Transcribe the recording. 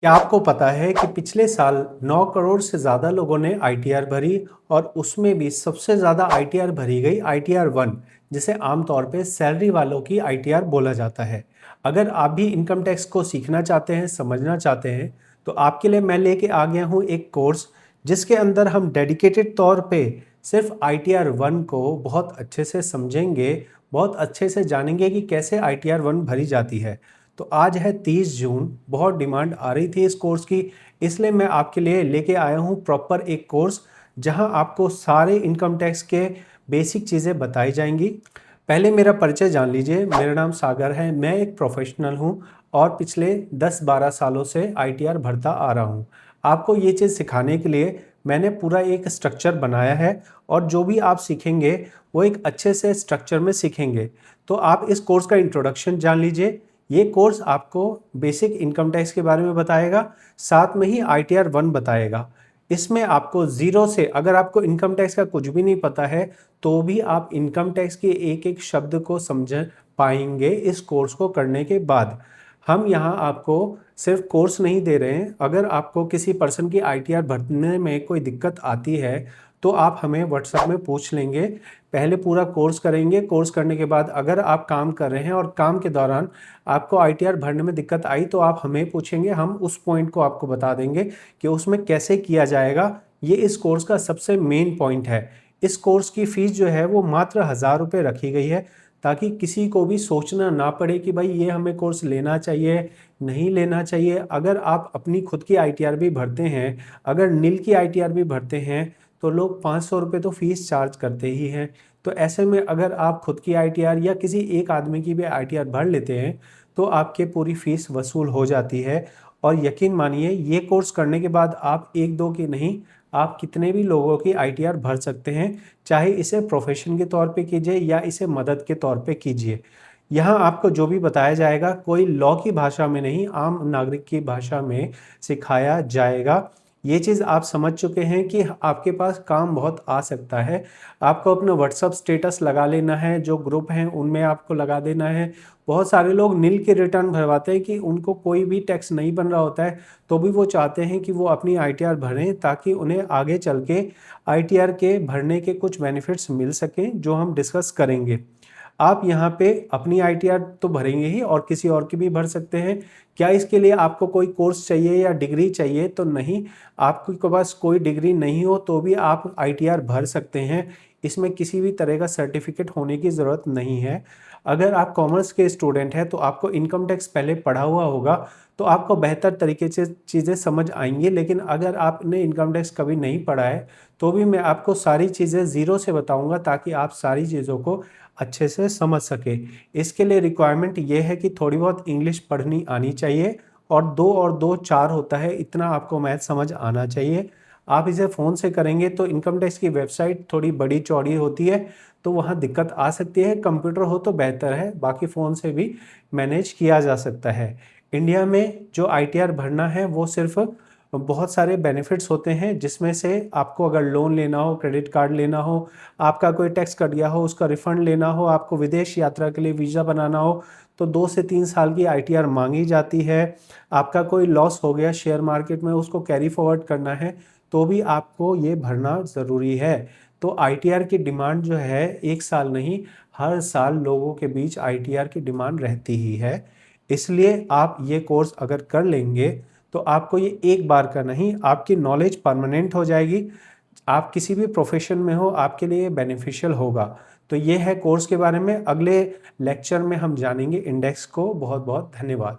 क्या आपको पता है कि पिछले साल 9 करोड़ से ज़्यादा लोगों ने आईटीआर भरी और उसमें भी सबसे ज़्यादा आईटीआर भरी गई आईटीआर 1, जिसे आमतौर पे सैलरी वालों की आईटीआर बोला जाता है। अगर आप भी इनकम टैक्स को सीखना चाहते हैं, समझना चाहते हैं, तो आपके लिए मैं लेके आ गया हूँ एक कोर्स जिसके अंदर हम डेडिकेटेड तौर पे सिर्फ आईटीआर 1 को बहुत अच्छे से समझेंगे, बहुत अच्छे से जानेंगे कि कैसे आईटीआर 1 भरी जाती है। तो आज है 30 जून, बहुत डिमांड आ रही थी इस कोर्स की, इसलिए मैं आपके लिए लेके आया हूँ प्रॉपर एक कोर्स जहां आपको सारे इनकम टैक्स के बेसिक चीज़ें बताई जाएंगी। पहले मेरा परिचय जान लीजिए। मेरा नाम सागर है, मैं एक प्रोफेशनल हूं और पिछले 10-12 सालों से आईटीआर भरता आ रहा हूं। आपको ये चीज़ सिखाने के लिए मैंने पूरा एक स्ट्रक्चर बनाया है और जो भी आप सीखेंगे वो एक अच्छे से स्ट्रक्चर में सीखेंगे। तो आप इस कोर्स का इंट्रोडक्शन जान लीजिए। ये कोर्स आपको बेसिक इनकम टैक्स के बारे में बताएगा, साथ में ही आईटीआर 1 बताएगा। इसमें आपको ज़ीरो से, अगर आपको इनकम टैक्स का कुछ भी नहीं पता है तो भी आप इनकम टैक्स के एक एक शब्द को समझ पाएंगे इस कोर्स को करने के बाद। हम यहाँ आपको सिर्फ कोर्स नहीं दे रहे हैं। अगर आपको किसी पर्सन की आईटीआर भरने में कोई दिक्कत आती है तो आप हमें व्हाट्सएप में पूछ लेंगे। पहले पूरा कोर्स करेंगे, कोर्स करने के बाद अगर आप काम कर रहे हैं और काम के दौरान आपको आईटीआर भरने में दिक्कत आई तो आप हमें पूछेंगे, हम उस पॉइंट को आपको बता देंगे कि उसमें कैसे किया जाएगा। ये इस कोर्स का सबसे मेन पॉइंट है। इस कोर्स की फीस जो है वो मात्र 1000 रुपये रखी गई है, ताकि किसी को भी सोचना ना पड़े कि भाई ये हमें कोर्स लेना चाहिए, नहीं लेना चाहिए। अगर आप अपनी खुद की आईटीआर भी भरते हैं, अगर नील की आईटीआर भी भरते हैं, तो लोग 500 रुपये तो फीस चार्ज करते ही हैं। तो ऐसे में अगर आप खुद की आईटीआर या किसी एक आदमी की भी आईटीआर भर लेते हैं तो आपके पूरी फीस वसूल हो जाती है। और यकीन मानिए, ये कोर्स करने के बाद आप एक दो की नहीं, आप कितने भी लोगों की आईटीआर भर सकते हैं, चाहे इसे प्रोफेशन के तौर पे कीजिए या इसे मदद के तौर पे कीजिए। यहाँ आपको जो भी बताया जाएगा कोई लॉ की भाषा में नहीं, आम नागरिक की भाषा में सिखाया जाएगा। ये चीज़ आप समझ चुके हैं कि आपके पास काम बहुत आ सकता है। आपको अपना व्हाट्सअप स्टेटस लगा लेना है, जो ग्रुप हैं उनमें आपको लगा देना है। बहुत सारे लोग नील के रिटर्न भरवाते हैं कि उनको कोई भी टैक्स नहीं बन रहा होता है, तो भी वो चाहते हैं कि वो अपनी आईटीआर भरें ताकि उन्हें आगे चल के आईटीआर के भरने के कुछ बेनिफिट्स मिल सकें, जो हम डिस्कस करेंगे। आप यहाँ पे अपनी आईटीआर तो भरेंगे ही और किसी और की भी भर सकते हैं। क्या इसके लिए आपको कोई कोर्स चाहिए या डिग्री चाहिए? तो नहीं, आपके पास कोई डिग्री नहीं हो तो भी आप आईटीआर भर सकते हैं। इसमें किसी भी तरह का सर्टिफिकेट होने की ज़रूरत नहीं है। अगर आप कॉमर्स के स्टूडेंट हैं तो आपको इनकम टैक्स पहले पढ़ा हुआ होगा, तो आपको बेहतर तरीके से चीज़ें समझ आएंगी। लेकिन अगर आपने इनकम टैक्स कभी नहीं पढ़ा है तो भी मैं आपको सारी चीज़ें ज़ीरो से बताऊंगा, ताकि आप सारी चीज़ों को अच्छे से समझ सके। इसके लिए रिक्वायरमेंट ये है कि थोड़ी बहुत इंग्लिश पढ़नी आनी चाहिए और 2 और 2 4 होता है, इतना आपको मैथ समझ आना चाहिए। आप इसे फ़ोन से करेंगे तो इनकम टैक्स की वेबसाइट थोड़ी बड़ी चौड़ी होती है, तो वहाँ दिक्कत आ सकती है। कंप्यूटर हो तो बेहतर है, बाकी फ़ोन से भी मैनेज किया जा सकता है। इंडिया में जो आईटीआर भरना है वो सिर्फ बहुत सारे बेनिफिट्स होते हैं, जिसमें से आपको अगर लोन लेना हो, क्रेडिट कार्ड लेना हो, आपका कोई टैक्स कट गया हो उसका रिफंड लेना हो, आपको विदेश यात्रा के लिए वीज़ा बनाना हो, तो 2 से 3 साल की आईटीआर मांगी जाती है। आपका कोई लॉस हो गया शेयर मार्केट में, उसको कैरी फॉरवर्ड करना है तो भी आपको ये भरना ज़रूरी है। तो आईटीआर की डिमांड जो है 1 साल नहीं, हर साल लोगों के बीच आईटीआर की डिमांड रहती ही है। इसलिए आप ये कोर्स अगर कर लेंगे तो आपको ये एक बार का नहीं, आपकी नॉलेज परमानेंट हो जाएगी। आप किसी भी प्रोफेशन में हो, आपके लिए बेनिफिशियल होगा। तो ये है कोर्स के बारे में। अगले लेक्चर में हम जानेंगे इंडेक्स को। बहुत बहुत धन्यवाद।